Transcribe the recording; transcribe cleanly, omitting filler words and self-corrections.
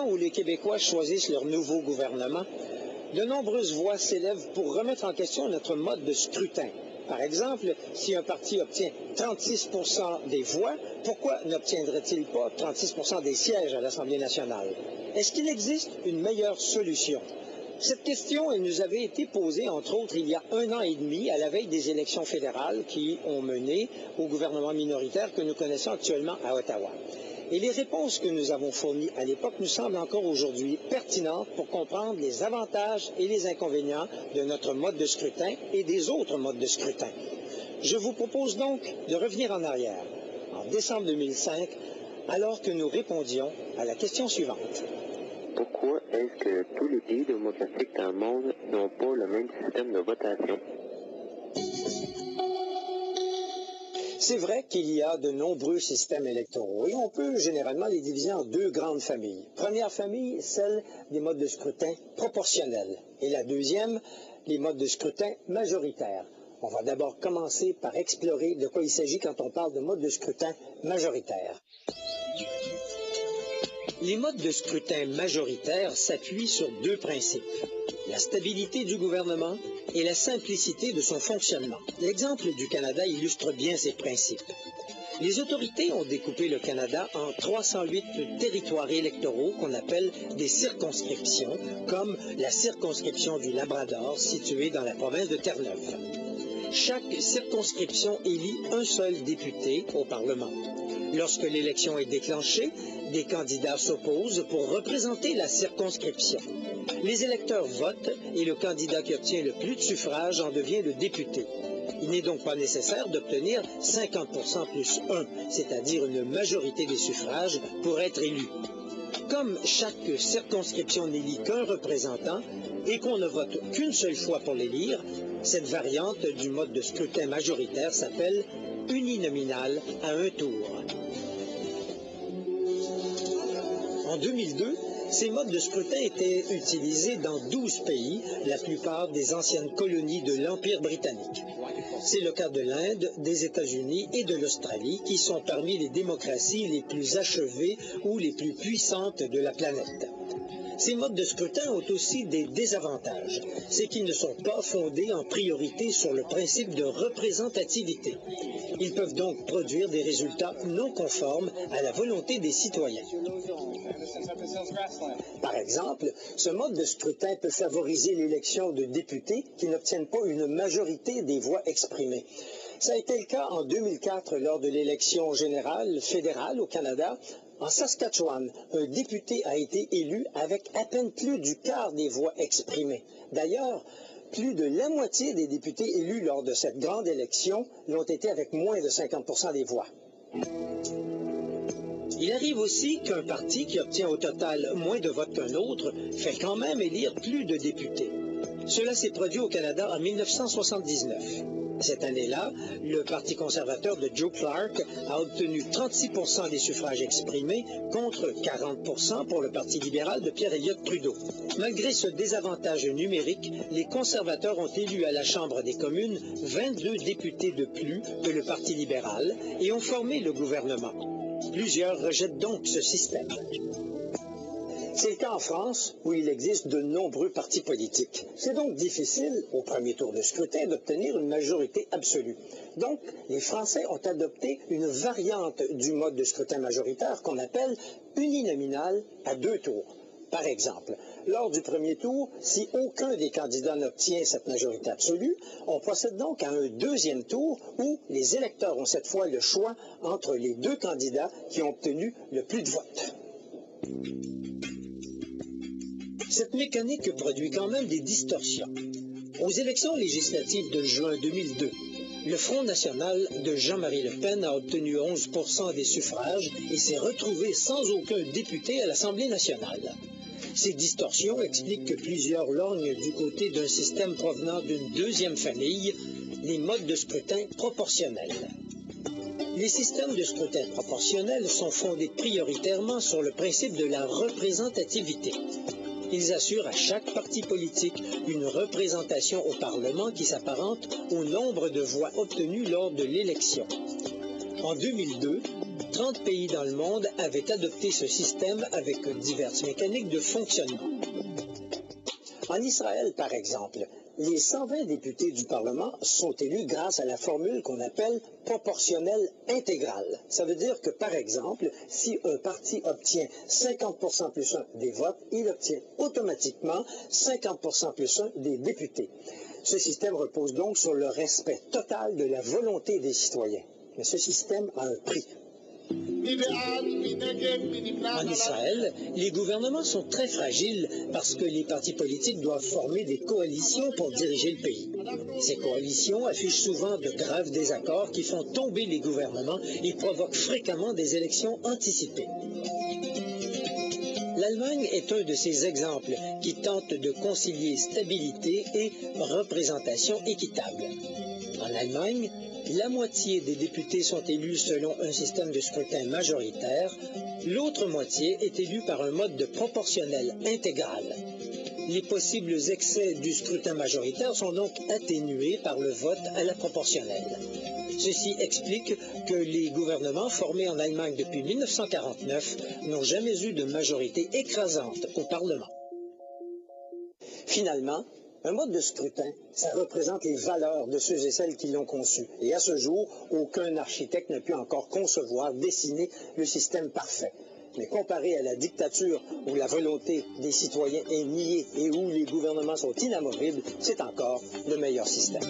Où les Québécois choisissent leur nouveau gouvernement, de nombreuses voix s'élèvent pour remettre en question notre mode de scrutin. Par exemple, si un parti obtient 36% des voix, pourquoi n'obtiendrait-il pas 36% des sièges à l'Assemblée nationale? Est-ce qu'il existe une meilleure solution? Cette question, elle nous avait été posée, entre autres, il y a 1 an et demi, à la veille des élections fédérales qui ont mené au gouvernement minoritaire que nous connaissons actuellement à Ottawa. Et les réponses que nous avons fournies à l'époque nous semblent encore aujourd'hui pertinentes pour comprendre les avantages et les inconvénients de notre mode de scrutin et des autres modes de scrutin. Je vous propose donc de revenir en arrière, en décembre 2005, alors que nous répondions à la question suivante. Pourquoi est-ce que tous les pays démocratiques dans le monde n'ont pas le même système de votation? C'est vrai qu'il y a de nombreux systèmes électoraux et on peut généralement les diviser en 2 grandes familles. Première famille, celle des modes de scrutin proportionnels et la deuxième, les modes de scrutin majoritaires. On va d'abord commencer par explorer de quoi il s'agit quand on parle de mode de scrutin majoritaire. Les modes de scrutin majoritaires s'appuient sur 2 principes, la stabilité du gouvernement et la simplicité de son fonctionnement. L'exemple du Canada illustre bien ces principes. Les autorités ont découpé le Canada en 308 territoires électoraux qu'on appelle des circonscriptions, comme la circonscription du Labrador située dans la province de Terre-Neuve. Chaque circonscription élit un seul député au Parlement. Lorsque l'élection est déclenchée, des candidats s'opposent pour représenter la circonscription. Les électeurs votent et le candidat qui obtient le plus de suffrages en devient le député. Il n'est donc pas nécessaire d'obtenir 50% plus 1, c'est-à-dire une majorité des suffrages pour être élu. Comme chaque circonscription n'élit qu'un représentant et qu'on ne vote qu'une seule fois pour l'élire, cette variante du mode de scrutin majoritaire s'appelle uninominal à un tour. En 2002, ces modes de scrutin étaient utilisés dans 12 pays, la plupart des anciennes colonies de l'Empire britannique. C'est le cas de l'Inde, des États-Unis et de l'Australie, qui sont parmi les démocraties les plus achevées ou les plus puissantes de la planète. Ces modes de scrutin ont aussi des désavantages. C'est qu'ils ne sont pas fondés en priorité sur le principe de représentativité. Ils peuvent donc produire des résultats non conformes à la volonté des citoyens. Par exemple, ce mode de scrutin peut favoriser l'élection de députés qui n'obtiennent pas une majorité des voix exprimées. Ça a été le cas en 2004 lors de l'élection générale fédérale au Canada. En Saskatchewan, un député a été élu avec à peine plus du quart des voix exprimées. D'ailleurs, plus de la moitié des députés élus lors de cette grande élection l'ont été avec moins de 50% des voix. Il arrive aussi qu'un parti qui obtient au total moins de votes qu'un autre fait quand même élire plus de députés. Cela s'est produit au Canada en 1979. Cette année-là, le Parti conservateur de Joe Clark a obtenu 36% des suffrages exprimés contre 40% pour le Parti libéral de Pierre Elliott Trudeau. Malgré ce désavantage numérique, les conservateurs ont élu à la Chambre des communes 22 députés de plus que le Parti libéral et ont formé le gouvernement. Plusieurs rejettent donc ce système. C'est le cas en France, où il existe de nombreux partis politiques. C'est donc difficile, au premier tour de scrutin, d'obtenir une majorité absolue. Donc, les Français ont adopté une variante du mode de scrutin majoritaire qu'on appelle uninominal à 2 tours. Par exemple, lors du premier tour, si aucun des candidats n'obtient cette majorité absolue, on procède donc à un deuxième tour où les électeurs ont cette fois le choix entre les 2 candidats qui ont obtenu le plus de votes. Cette mécanique produit quand même des distorsions. Aux élections législatives de juin 2002, le Front national de Jean-Marie Le Pen a obtenu 11% des suffrages et s'est retrouvé sans aucun député à l'Assemblée nationale. Ces distorsions expliquent que plusieurs lorgnent du côté d'un système provenant d'une deuxième famille, les modes de scrutin proportionnels. Les systèmes de scrutin proportionnels sont fondés prioritairement sur le principe de la représentativité. Ils assurent à chaque parti politique une représentation au Parlement qui s'apparente au nombre de voix obtenues lors de l'élection. En 2002, 30 pays dans le monde avaient adopté ce système avec diverses mécaniques de fonctionnement. En Israël, par exemple, les 120 députés du Parlement sont élus grâce à la formule qu'on appelle proportionnelle intégrale. Ça veut dire que, par exemple, si un parti obtient 50% plus 1 des votes, il obtient automatiquement 50% plus 1 des députés. Ce système repose donc sur le respect total de la volonté des citoyens. Mais ce système a un prix. En Israël, les gouvernements sont très fragiles parce que les partis politiques doivent former des coalitions pour diriger le pays. Ces coalitions affichent souvent de graves désaccords qui font tomber les gouvernements et provoquent fréquemment des élections anticipées. L'Allemagne est un de ces exemples qui tentent de concilier stabilité et représentation équitable. En Allemagne, la moitié des députés sont élus selon un système de scrutin majoritaire, l'autre moitié est élue par un mode de proportionnel intégral. Les possibles excès du scrutin majoritaire sont donc atténués par le vote à la proportionnelle. Ceci explique que les gouvernements formés en Allemagne depuis 1949 n'ont jamais eu de majorité écrasante au Parlement. Finalement, un mode de scrutin, ça représente les valeurs de ceux et celles qui l'ont conçu. Et à ce jour, aucun architecte n'a pu encore concevoir, dessiner le système parfait. Mais comparé à la dictature où la volonté des citoyens est niée et où les gouvernements sont inamovibles, c'est encore le meilleur système.